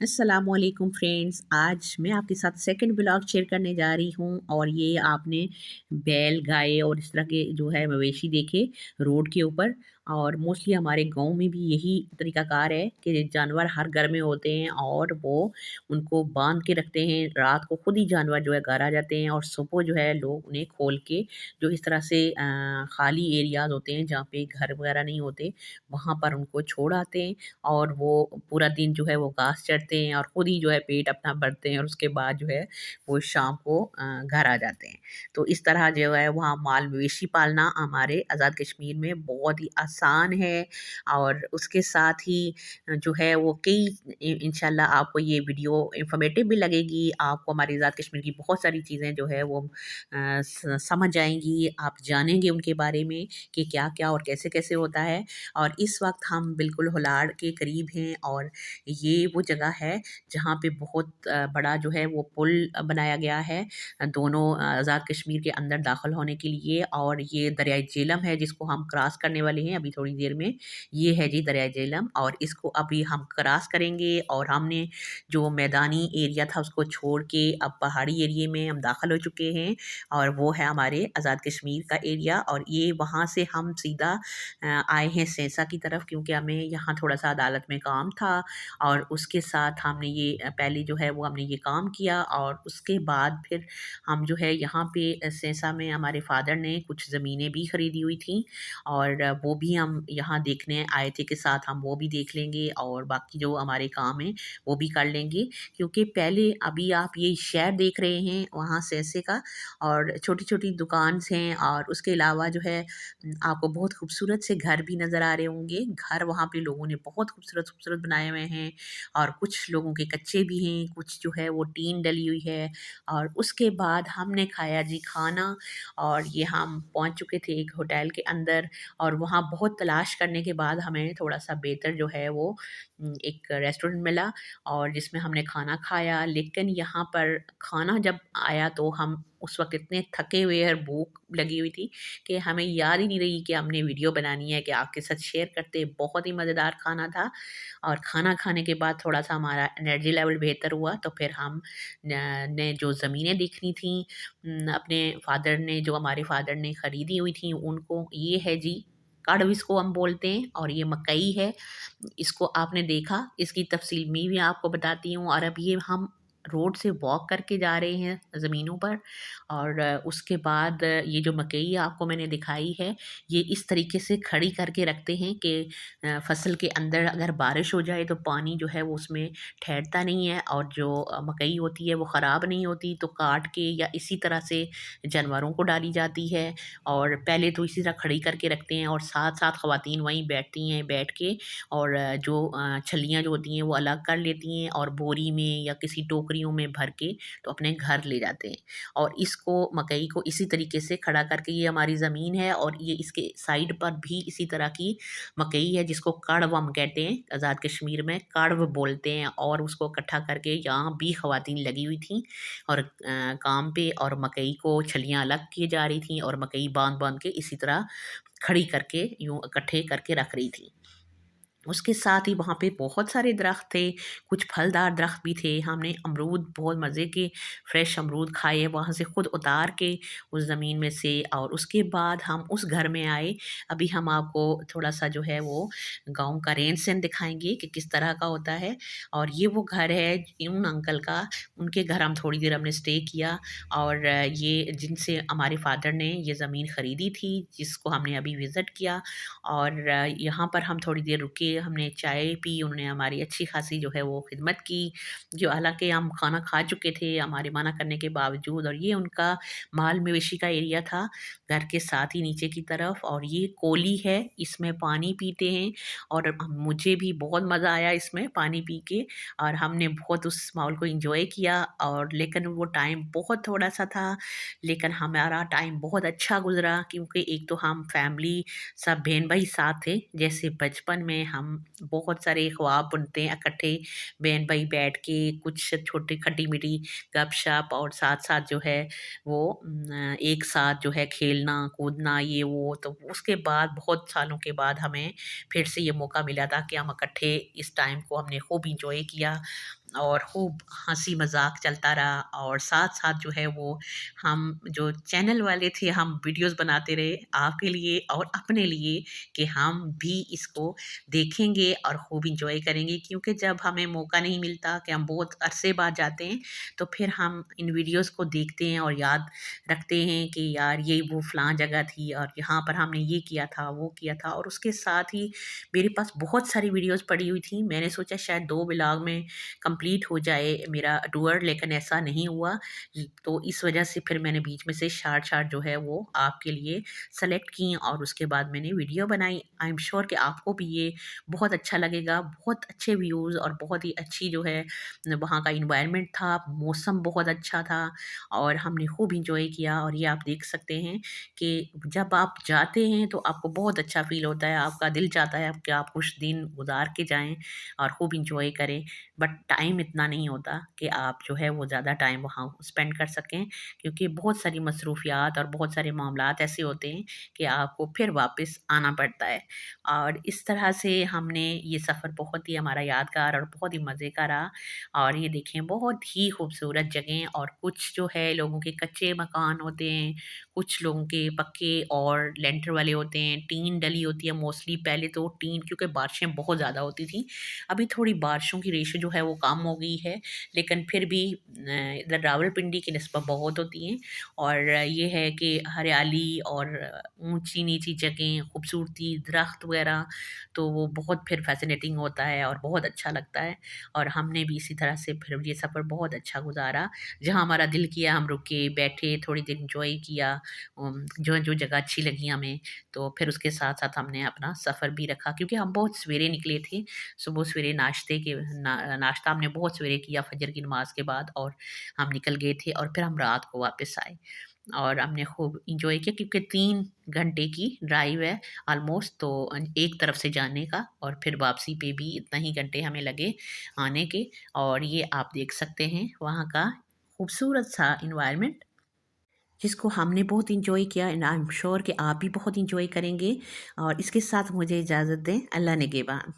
अस्सलामुअलैकुम फ्रेंड्स। आज मैं आपके साथ सेकंड ब्लॉग शेयर करने जा रही हूँ और ये आपने बैल गाय और इस तरह के जो है मवेशी देखे रोड के ऊपर। और मोस्टली हमारे गांव में भी यही तरीकाकार है कि जानवर हर घर में होते हैं और वो उनको बांध के रखते हैं। रात को खुद ही जानवर जो है घर आ जाते हैं और सुबह जो है लोग उन्हें खोल के जो इस तरह से खाली एरियाज होते हैं जहाँ पे घर वगैरह नहीं होते, वहाँ पर उनको छोड़ आते हैं। और वो पूरा दिन जो है वो घास चरते हैं और खुद ही जो है पेट अपना भरते हैं और उसके बाद जो है वो शाम को घर आ जाते हैं। तो इस तरह जो है वहाँ माल मवेशी पालना हमारे आज़ाद कश्मीर में बहुत ही आसान है। और उसके साथ ही जो है वो कई इंशाल्लाह आपको ये वीडियो इंफॉर्मेटिव भी लगेगी। आपको हमारे आज़ाद कश्मीर की बहुत सारी चीज़ें जो है वो समझ आएंगी, आप जानेंगे उनके बारे में कि क्या क्या और कैसे कैसे होता है। और इस वक्त हम बिल्कुल होलाड़ के करीब हैं और ये वो जगह है जहाँ पे बहुत बड़ा जो है वो पुल बनाया गया है दोनों आज़ाद कश्मीर के अंदर दाखिल होने के लिए। और ये दरियाई जेलम है जिसको हम क्रॉस करने वाले हैं अभी थोड़ी देर में। ये है जी दरियाई जेलम और इसको अभी हम क्रॉस करेंगे। और हमने जो मैदानी एरिया था उसको छोड़ के अब पहाड़ी एरिया में हम दाखिल हो चुके हैं और वो है हमारे आज़ाद कश्मीर का एरिया। और ये वहाँ से हम सीधा आए हैं सेसा की तरफ, क्योंकि हमें यहाँ थोड़ा-सा अदालत में काम था और उसके साथ हमने ये पहले जो है वो हमने ये काम किया। और उसके बाद फिर हम जो है यहाँ पे सेसा में हमारे फ़ादर ने कुछ ज़मीनें भी खरीदी हुई थी और वो भी हम यहाँ देखने आए थे कि साथ हम वो भी देख लेंगे और बाकी जो हमारे काम हैं वो भी कर लेंगे। क्योंकि पहले अभी आप ये शहर देख रहे हैं वहाँ सेसे का और छोटी-छोटी दुकान्स हैं और उसके अलावा जो है आपको बहुत खूबसूरत से घर भी नज़र आ रहे होंगे। घर वहाँ पे लोगों ने बहुत खूबसूरत-खूबसूरत बनाए हुए हैं और कुछ लोगों के कच्चे भी हैं, कुछ जो है वो टीन डली हुई है। और उसके बाद हमने खाया जी खाना और ये हम पहुँच चुके थे एक होटल के अंदर। और वहाँ बहुत तलाश करने के बाद हमें थोड़ा-सा बेहतर जो है वो एक रेस्टोरेंट मिला और जिसमें हमने खाना खाया। लेकिन यहाँ पर खाना जब आया तो हम उस वक़्त इतने थके हुए और भूख लगी हुई थी कि हमें याद ही नहीं रही कि हमने वीडियो बनानी है कि आपके साथ शेयर करते। बहुत ही मज़ेदार खाना था और खाना खाने के बाद थोड़ा-सा हमारा एनर्जी लेवल बेहतर हुआ तो फिर हम ने जो ज़मीनें देखनी थी अपने फ़ादर ने जो हमारे फ़ादर ने खरीदी हुई थी उनको, ये है जी कड़व इसको हम बोलते हैं और ये मकई है। इसको आपने देखा, इसकी तफ़सील मैं भी आपको बताती हूँ। और अब ये हम रोड से वॉक करके जा रहे हैं ज़मीनों पर। और उसके बाद ये जो मकई आपको मैंने दिखाई है, ये इस तरीके से खड़ी करके रखते हैं कि फसल के अंदर अगर बारिश हो जाए तो पानी जो है वो उसमें ठहरता नहीं है और जो मकई होती है वो ख़राब नहीं होती, तो काट के या इसी तरह से जानवरों को डाली जाती है। और पहले तो इसी तरह खड़ी करके रखते हैं और साथ-साथ ख़वातीन वहीं बैठती हैं, बैठ के और जो छल्लियाँ जो होती हैं वो अलग कर लेती हैं और बोरी में या किसी टोकरियों में भर के तो अपने घर ले जाते हैं। और इसको मकई को इसी तरीके से खड़ा करके, ये हमारी ज़मीन है और ये इसके साइड पर भी इसी तरह की मकई है जिसको कड़व हम कहते हैं, आज़ाद कश्मीर में कड़व बोलते हैं। और उसको इकट्ठा करके यहाँ भी ख़वातीन लगी हुई थीं और काम पे, और मकई को छलियाँ अलग की जा रही थीं और मकई बाँध-बाँध के इसी तरह खड़ी करके यूँ इकट्ठे करके रख रही थीं। उसके साथ ही वहाँ पे बहुत सारे दरख्त थे, कुछ फलदार दरख्त भी थे। हमने अमरूद बहुत मज़े के फ्रेश अमरूद खाए वहाँ से खुद उतार के उस ज़मीन में से। और उसके बाद हम उस घर में आए। अभी हम आपको थोड़ा-सा जो है वो गाँव का रहन-सहन दिखाएँगे कि किस तरह का होता है। और ये वो घर है उन अंकल का, उनके घर हम थोड़ी देर हमने स्टे किया। और ये जिनसे हमारे फ़ादर ने ये ज़मीन खरीदी थी, जिसको हमने अभी विज़िट किया। और यहाँ पर हम थोड़ी देर रुके, हमने चाय पी, उन्होंने हमारी अच्छी खासी जो है वो खिदमत की। जो हालाँकि हम खाना खा चुके थे हमारे मना करने के बावजूद। और ये उनका माल मवेशी का एरिया था, घर के साथ ही नीचे की तरफ। और ये कोली है, इसमें पानी पीते हैं और मुझे भी बहुत मज़ा आया इसमें पानी पी के। और हमने बहुत उस माहौल को एन्जॉय किया। और लेकिन वो टाइम बहुत थोड़ा-सा था, लेकिन हमारा टाइम बहुत अच्छा गुज़रा, क्योंकि एक तो हम फैमिली सब बहन-भाई साथ थे। जैसे बचपन में हम बहुत सारे ख्वाब बुनते हैं इकट्ठे बहन-भाई बैठ के, कुछ छोटी खट्टी-मीठी गप-शप और साथ-साथ जो है वो एक साथ जो है खेलना, कूदना ये वो। तो उसके बाद बहुत सालों के बाद हमें फिर से ये मौका मिला था कि हम इकट्ठे इस टाइम को हमने खूब एन्जॉय किया। और खूब हँसी-मज़ाक चलता रहा और साथ-साथ जो है वो हम जो चैनल वाले थे हम वीडियोज़ बनाते रहे आपके लिए और अपने लिए कि हम भी इसको देखेंगे और खूब एन्जॉय करेंगे क्योंकि जब हमें मौका नहीं मिलता कि हम बहुत अरसे बाद जाते हैं, तो फिर हम इन वीडियोज़ को देखते हैं और याद रखते हैं कि यार ये वो फ़लाँ जगह थी और यहाँ पर हमने ये किया था, वो किया था और उसके साथ ही मेरे पास बहुत सारी वीडियोज़ पड़ी हुई थी। मैंने सोचा शायद 2 व्लॉग में कंप्लीट हो जाए मेरा टूर लेकिन ऐसा नहीं हुआ। तो इस वजह से फिर मैंने बीच में से शार्ट-शार्ट जो है वो आपके लिए सेलेक्ट की और उसके बाद मैंने वीडियो बनाई। आई एम श्योर कि आपको भी ये बहुत अच्छा लगेगा। बहुत अच्छे व्यूज़ और बहुत ही अच्छी जो है वहाँ का एनवायरनमेंट था, मौसम बहुत अच्छा था और हमने खूब एन्जॉय किया और ये आप देख सकते हैं कि जब आप जाते हैं तो आपको बहुत अच्छा फ़ील होता है। आपका दिल चाहता है कि आप कुछ दिन गुज़ार के जाएँ और खूब एन्जॉय करें। बट टाइम इतना नहीं होता कि आप जो है वो ज़्यादा टाइम वहाँ स्पेंड कर सकें क्योंकि बहुत सारी मसरूफ़ियात और बहुत सारे मामलात ऐसे होते हैं कि आपको फिर वापस आना पड़ता है। और इस तरह से हमने ये सफ़र बहुत ही हमारा यादगार और बहुत ही मज़े का रहा और ये देखें बहुत ही खूबसूरत जगह और कुछ जो है लोगों के कच्चे मकान होते हैं, कुछ लोगों के पक्के और लेंटर वाले होते हैं, टीन डली होती है मोस्टली पहले तो टीन क्योंकि बारिशें बहुत ज़्यादा होती थी। अभी थोड़ी बारिशों की रेशो जो है वो कम हो गई है, लेकिन फिर भी इधर रावलपिंडी की निस्बत बहुत होती हैं और ये है कि हरियाली और ऊँची-नीची जगह, खूबसूरती, दरख्त वगैरह तो वो बहुत फिर फ़ैसिनेटिंग होता है और बहुत अच्छा लगता है और हमने भी इसी तरह से फिर ये सफ़र बहुत अच्छा गुज़ारा। जहाँ हमारा दिल किया हम रुके, बैठे, थोड़ी देर एन्जॉय किया जो-जो जगह अच्छी लगी हमें, तो फिर उसके साथ-साथ हमने अपना सफ़र भी रखा क्योंकि हम बहुत सवेरे निकले थे। सुबह सवेरे नाश्ता हमने बहुत सवेरे किया फ़जर की नमाज़ के बाद और हम निकल गए थे और फिर हम रात को वापस आए। और हमने खूब एन्जॉय किया क्योंकि 3 घंटे की ड्राइव है ऑलमोस्ट तो एक तरफ से जाने का और फिर वापसी पे भी इतना ही घंटे हमें लगे आने के और ये आप देख सकते हैं वहाँ का खूबसूरत सा एनवायरनमेंट जिसको हमने बहुत एन्जॉय किया एंड आई एम श्योर कि आप भी बहुत एन्जॉय करेंगे और इसके साथ मुझे इजाज़त दें। अल्लाह निगहबान।